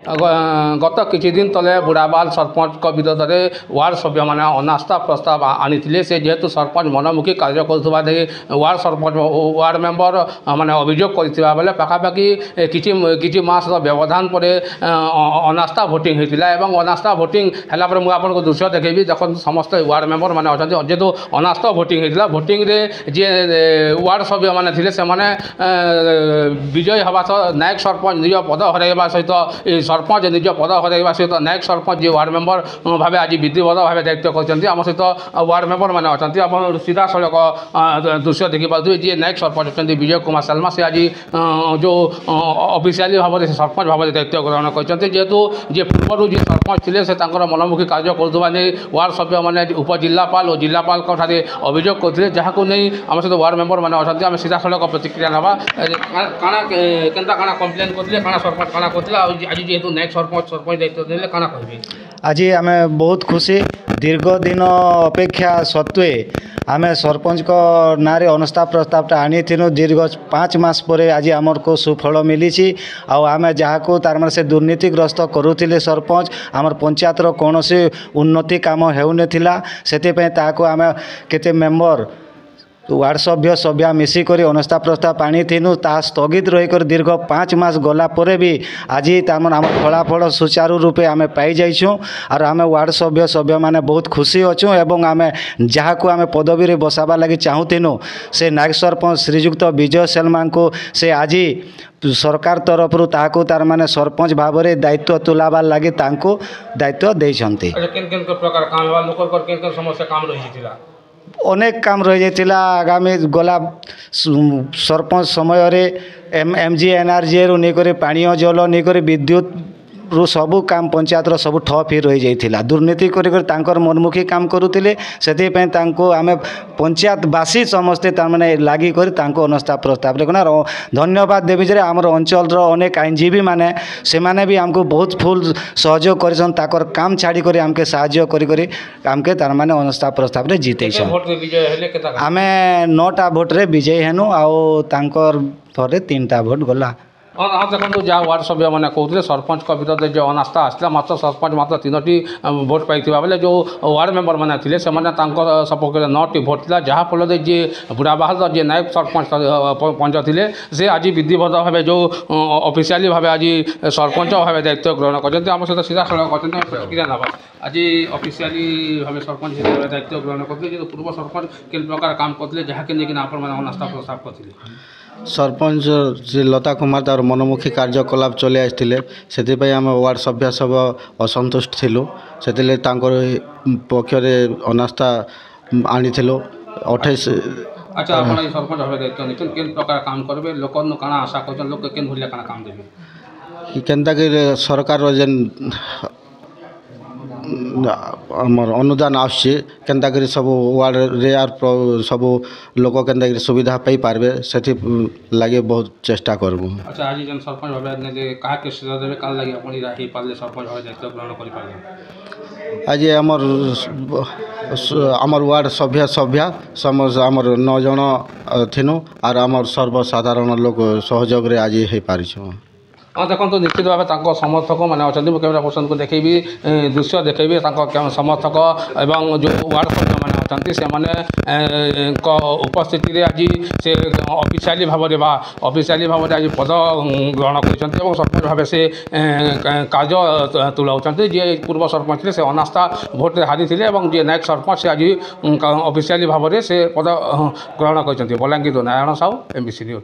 गत किछि दिन तले बुढ़ाबाल सरपंच विरोध में वार्ड सभ्य मैंने अनास्था प्रस्ताव आनी से जेहेतु सरपंच मनमुखी कार्य करुवा वार्ड सरपंच वार्ड मेंबर मैंने अभियोग करथिबा बेले पाखापाखि किछि मास व्यवधान पर अनास्था भोटिंग होता है। अनास्था भोटिंग है मुझे आपको दृश्य देखेबी देख समस्त वार्ड मेंबर मैंने अच्छा जेहेतु अनास्था भोटिंग होता भोटिंग जी वार्ड सभ्य मैंने थे से विजयी हवा सह नायक सरपंच निज पद हरवा सहित सरपंच निज पद हरवा सहित नायक सरपंच जी वार्ड मेंबर भाव आज विधिवत भाव दायित्व कर आम सहित वार्ड मेंबर मैंने अच्छा आप सीधा सड़क दृश्य देखिपे जी नायक सरपंच अच्छा विजय कुमार शर्मा से आज जो ऑफिशियली भाव में सरपंच भाव में दायित्व ग्रहण कर जेहेतु जी पूर्व जी सरपंच थे से मनमुखी कार्य करुवा वार्ड सभ्य मैंने उपजिलापाल और जिलापाल अभियोग करते जहाँ नहीं आम सहित वार्ड मेंबर मैंने अच्छा आम सीधा सड़क प्रतिक्रिया ना कम्प्लेन करते सरपंच काଣା करते आज जेहेतु नायक सरपंच दायित्व देले काଣା कहबे। आज आम बहुत खुशी दीर्घ दिन अपेक्षा सत्वे आम सरपंच को ना अनास्था प्रस्तावटा आनी दीर्घ 5 मास पर आज आमर को सुफल मिली आम जहाँ को तार माने से दुर्नीतिग्रस्त करुले सरपंच आमर पंचायत कौन उन्नति काम होउनथिला सेते ताको आम केते मेंबर वार्ड सभ्य सभ्या मिसिक अनास्था प्रस्ताव आनी ता स्थगित रहीकर दीर्घ 5 मास गला परे भी आज तार आम फलाफल सुचारू रूपे आम पाई जाइछुं और आम वार्ड सभ्य सभ्य माने बहुत खुशी अच्छुं एवं आम जहाँ को आम पदवी रे बसाबा लगी चाहूँ से नायक सरपंच श्रीजुक्त विजय शर्मा को से आज सरकार तरफ ताको तार माने सरपंच भाव में दायित्व तुलाबार लगी दायित्व देइछन्ति। अनेक काम रही जाइतिला आगामी गला सरपंच समय रे MGNRGA रु नहीं पानी जल नहीं विद्युत रु सबू काम पंचायत सब ठप ही रही जाइतिला दुर्नीति कर मनमुखी काम करुले से आम पंचायतवासी समस्ते तारमाने लागी अनास्था प्रस्ताव धन्यवाद देवी जे आमर अंचल अनेक आईनजीवी माने से माने भी आमको बहुत फुल सहयोग कर काम छाड़ी कर आमके साहाय्य कर आमके तारमाने अनास्था प्रस्ताव रे जीते आम 9टा भोट्रे विजयी हेनु आउ तांकर थरे 3टा भोट गला। हाँ देखो जहाँ वार्ड सभ्य मैंने कहते सरपंच विरोध में जो अनास्था आसला मात्र सरपंच मात्र 3टी भोट पाई बेले जो वार्ड मेंबर मैंने थे से सपक्ष 9टी भोट था जहाँ फल जी बुढ़ाबाल जी नायक सरपंच पंच थे से आज विधिवत भाव जो ऑफिशियली भाव आज सरपंच भाव दायित्व ग्रहण कर आम सहित सीधा सड़क प्रतिक्रिया ना आज ऑफिशियली भाव सरपंच दायित्व ग्रहण करते पूर्व सरपंच के प्रकार काम करते जहाँकि लेकिन आप अनास्था प्रस्ताव करते सरपंच जे लता कुमार तार मनमुखी कार्यकलाप चली आसते से आम वार्ड सभ्य सब असंतुष्ट थिलु से पक्ष अनास्था आनी 28। अच्छा आप सरपंच भाव दायित्व नहीं केन प्रकार काम करेंगे लोक काଣା आशा कर लोक केन भलिया काଣା काम देबे केनता कि सरकार जेन आमर अनुदान आसछि केनता करी सब वार्ड रे आर सब लोक केनता करी सुविधा पाई पारबे सेथि लागे बहुत चेष्टा करबो। अच्छा आज जन सरपंच भाव ने कहा के श्रेय देबे काल लागे अपनी राही पाले सरपंच भाव दायित्व ग्रहण करि पारबे आज आमर वार्ड सभ्य समस्त आमर 9 जन थिनु आर आमर सर्वसाधारण लोक सहयोग रे आज हे पारिछु। हाँ देखो निश्चित भाव समर्थक मैंने अच्छा कैमरा पर्सन को देखेबी दृश्य देखेबी समर्थक एवं जो वार्ड सभ्य मैंने अच्छा से उपस्थिति आज से ऑफिशियली भाव में ऑफिशियली भाव में आज पद ग्रहण कर सरपंच भाव से कार्य तुलाऊँ जी पूर्व सरपंच से अनास्था भोट हारी थे जी नायक सरपंच से आज ऑफिशियली भाव में से पद ग्रहण कर बलांगीर नारायण साहू MBC न्यूज।